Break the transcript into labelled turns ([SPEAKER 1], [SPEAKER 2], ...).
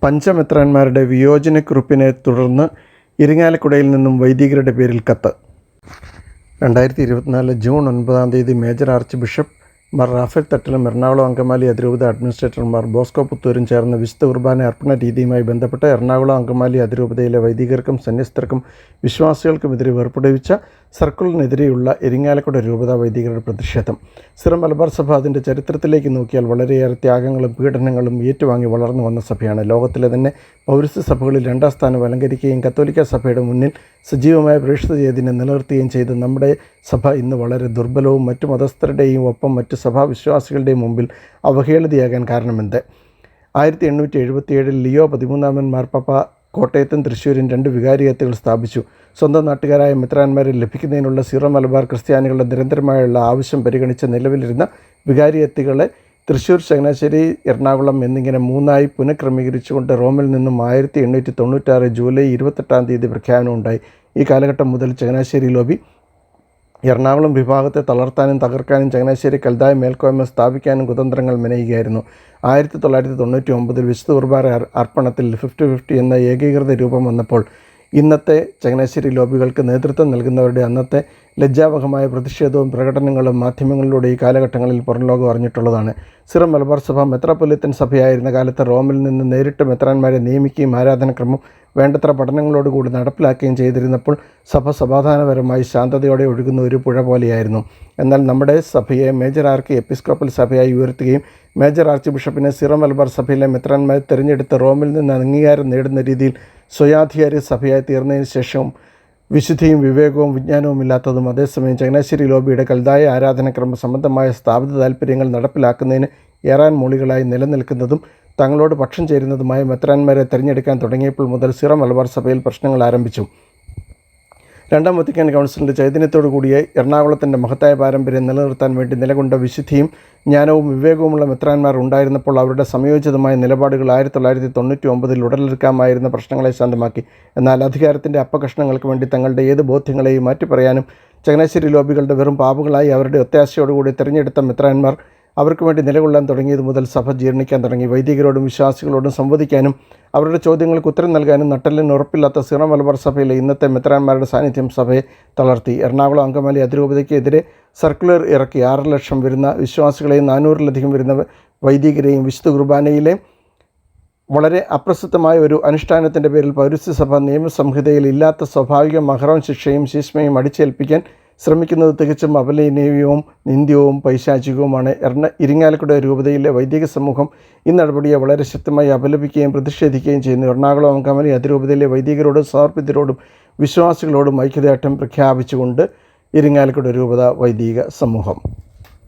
[SPEAKER 1] പഞ്ചമെത്രാന്മാരുടെ വിയോജനക്കുറിപ്പിനെ തുടർന്ന് ഇരിങ്ങാലക്കുടയിൽ നിന്നും വൈദികരുടെ പേരിൽ കത്ത്. 2024 June 9 major archbishop Mar Raphael തട്ടിലും എറണാകുളം അങ്കമാലി അതിരൂപത അഡ്മിനിസ്ട്രേറ്റർ മാർ ബോസ്കോ പുത്തൂരും ചേർന്ന് വിശുദ്ധ കുർബാന അർപ്പണ രീതിയുമായി ബന്ധപ്പെട്ട് എറണാകുളം അങ്കമാലി അതിരൂപതയിലെ വൈദികർക്കും സന്യസ്തർക്കും വിശ്വാസികൾക്കുമെതിരെ വേർപ്പെടുവിച്ച സർക്കുലറിനെതിരെയുള്ള ഇരിങ്ങാലക്കുട രൂപത വൈദികരുടെ പ്രതിഷേധം. സിറോ മലബാർ സഭ അതിൻ്റെ ചരിത്രത്തിലേക്ക് നോക്കിയാൽ വളരെയേറെ ത്യാഗങ്ങളും പീഡനങ്ങളും ഏറ്റുവാങ്ങി വളർന്നു വന്ന സഭയാണ്. ലോകത്തിലെ തന്നെ പൗരസ്ത്യ സഭകളിൽ 2ാം സ്ഥാനം അലങ്കരിക്കുകയും കത്തോലിക്ക സഭയുടെ മുന്നിൽ സജീവമായ പ്രേക്ഷിത ചേതിനെ നിലനിർത്തുകയും ചെയ്ത് നമ്മുടെ സഭ ഇന്ന് വളരെ ദുർബലവും മറ്റു മതസ്ഥരുടെയും ഒപ്പം മറ്റ് സഭാവിശ്വാസികളുടെയും മുമ്പിൽ അവഹേളിതയാകാൻ കാരണമെന്ത്? 1877 ലിയോ 13 മാർപ്പാപ്പ കോട്ടയത്തും തൃശ്ശൂരും 2 വികാരിയത്തുകൾ സ്ഥാപിച്ചു. സ്വന്തം നാട്ടുകാരായ മെത്രാന്മാരെ ലഭിക്കുന്നതിനുള്ള സിറോ മലബാർ ക്രിസ്ത്യാനികളുടെ നിരന്തരമായുള്ള ആവശ്യം പരിഗണിച്ച് നിലവിലിരുന്ന വികാരിയത്തുകളെ തൃശ്ശൂർ, ചങ്ങനാശ്ശേരി, എറണാകുളം എന്നിങ്ങനെ 3ആയി പുനഃക്രമീകരിച്ചുകൊണ്ട് റോമിൽ നിന്നും 1896 ജൂലൈ 28 പ്രഖ്യാപനം ഉണ്ടായി. ഈ കാലഘട്ടം മുതൽ ചങ്ങനാശ്ശേരി ലോബി എറണാകുളം വിഭാഗത്തെ തളർത്താനും തകർക്കാനും ചങ്ങനാശ്ശേരി കൽതായ മേൽക്കോയ്മ സ്ഥാപിക്കാനും കുതന്ത്രങ്ങൾ മെനയുകയായിരുന്നു. 1999 വിശുദ്ധ കുർബാന അർപ്പണത്തിൽ 50-50 എന്ന ഏകീകൃത രൂപം വന്നപ്പോൾ ഇന്നത്തെ ചങ്ങനാശ്ശേരി ലോബികൾക്ക് നേതൃത്വം നൽകുന്നവരുടെ അന്നത്തെ ലജ്ജാവഹമായ പ്രതിഷേധവും പ്രകടനങ്ങളും മാധ്യമങ്ങളിലൂടെ ഈ കാലഘട്ടങ്ങളിൽ പുറംലോകം അറിഞ്ഞിട്ടുള്ളതാണ്. സിറോ മലബാർ സഭ മെത്രാപ്പൊലീത്തൻ സഭയായിരുന്ന കാലത്ത് റോമിൽ നിന്ന് നേരിട്ട് മെത്രാന്മാരെ നിയമിക്കുകയും ആരാധനക്രമം വേണ്ടത്ര പഠനങ്ങളോടുകൂടി നടപ്പിലാക്കുകയും ചെയ്തിരുന്നപ്പോൾ സഭ സമാധാനപരമായി ശാന്തതയോടെ ഒഴുകുന്ന ഒരു പുഴ പോലെയായിരുന്നു. എന്നാൽ നമ്മുടെ സഭയെ മേജർ ആർക്കി എപ്പിസ്കോപ്പൽ സഭയായി ഉയർത്തുകയും മേജർ ആർച്ച് ബിഷപ്പിനെ സിറോ മലബാർ സഭയിലെ മെത്രാന്മാരെ തിരഞ്ഞെടുത്ത് റോമിൽ നിന്ന് അംഗീകാരം നേടുന്ന രീതിയിൽ സ്വയാധികാരി സഭയായി തീർന്നതിന് ശേഷവും വിശുദ്ധിയും വിവേകവും വിജ്ഞാനവും ഇല്ലാത്തതും അതേസമയം ചങ്ങനാശ്ശേരി ലോബിയുടെ കൽതായ ആരാധനക്രമ സംബന്ധമായ സ്ഥാപിത താൽപ്പര്യങ്ങൾ നടപ്പിലാക്കുന്നതിന് ഏറാൻ മൂളികളായി നിലനിൽക്കുന്നതും തങ്ങളോട് പക്ഷം ചേരുന്നതുമായ മെത്രാന്മാരെ തിരഞ്ഞെടുക്കാൻ തുടങ്ങിയപ്പോൾ മുതൽ സിറോ മലബാർ സഭയിൽ പ്രശ്നങ്ങൾ ആരംഭിച്ചു. 2ാം വത്തിക്കാൻ കൗൺസിലിൻ്റെ ചൈതന്യത്തോടു കൂടിയ എറണാകുളത്തിൻ്റെ മഹത്തായ പാരമ്പര്യം നിലനിർത്താൻ വേണ്ടി നിലകൊണ്ട വിശുദ്ധിയും ജ്ഞാനവും വിവേകവുമുള്ള മെത്രാന്മാർ ഉണ്ടായിരുന്നപ്പോൾ അവരുടെ സംയോജിതമായ നിലപാടുകൾ 1999 ഉടലെടുക്കാമായിരുന്ന പ്രശ്നങ്ങളെ ശാന്തമാക്കി. എന്നാൽ അധികാരത്തിൻ്റെ അപ്പകഷ്ണങ്ങൾക്ക് വേണ്ടി തങ്ങളുടെ ഏത് ബോധ്യങ്ങളെയും മാറ്റിപ്പറയാനും ചങ്ങനാശ്ശേരി ലോബികളുടെ വെറും പാപുകളായി അവരുടെ ഒത്താശയോടുകൂടി തിരഞ്ഞെടുത്ത മെത്രാന്മാർ അവർക്ക് വേണ്ടി നിലകൊള്ളാൻ തുടങ്ങിയത് മുതൽ സഭ ജീർണിക്കാൻ തുടങ്ങി. വൈദികരോടും വിശ്വാസികളോടും സംവദിക്കാനും അവരുടെ ചോദ്യങ്ങൾക്ക് ഉത്തരം നൽകാനും നട്ടെല്ലിന് ഉറപ്പില്ലാത്ത സിറോ മലബാർ സഭയിലെ ഇന്നത്തെ മെത്രാന്മാരുടെ സാന്നിധ്യം സഭയെ തളർത്തി. എറണാകുളം അങ്കമാലി അതിരൂപതയ്ക്കെതിരെ സർക്കുലർ ഇറക്കി 6 ലക്ഷം വരുന്ന വിശ്വാസികളെയും 400-ലധികം വരുന്ന വൈദികരെയും വിശുദ്ധ കുർബാനയിലെ വളരെ അപ്രസക്തമായ ഒരു അനുഷ്ഠാനത്തിൻ്റെ പേരിൽ പൗരസ്ത്യ സഭ നിയമസംഹിതയിൽ ഇല്ലാത്ത സ്വാഭാവിക മഹറവും ശിക്ഷയും ശീഷ്മയും അടിച്ചേൽപ്പിക്കാൻ ശ്രമിക്കുന്നത് തികച്ചും അപലപനീയവും നിന്ദ്യവും പൈശാചികവുമാണ്. ഇരിങ്ങാലക്കുട രൂപതയിലെ വൈദിക സമൂഹം ഈ നടപടിയെ വളരെ ശക്തമായി അപലപിക്കുകയും പ്രതിഷേധിക്കുകയും ചെയ്യുന്നു. എറണാകുളം അങ്കമാലി അതിരൂപതയിലെ വൈദികരോടും സമർപ്പിതരോടും വിശ്വാസികളോടും ഐക്യദാർഢ്യം പ്രഖ്യാപിച്ചുകൊണ്ട് ഇരിങ്ങാലക്കുട രൂപത വൈദിക സമൂഹം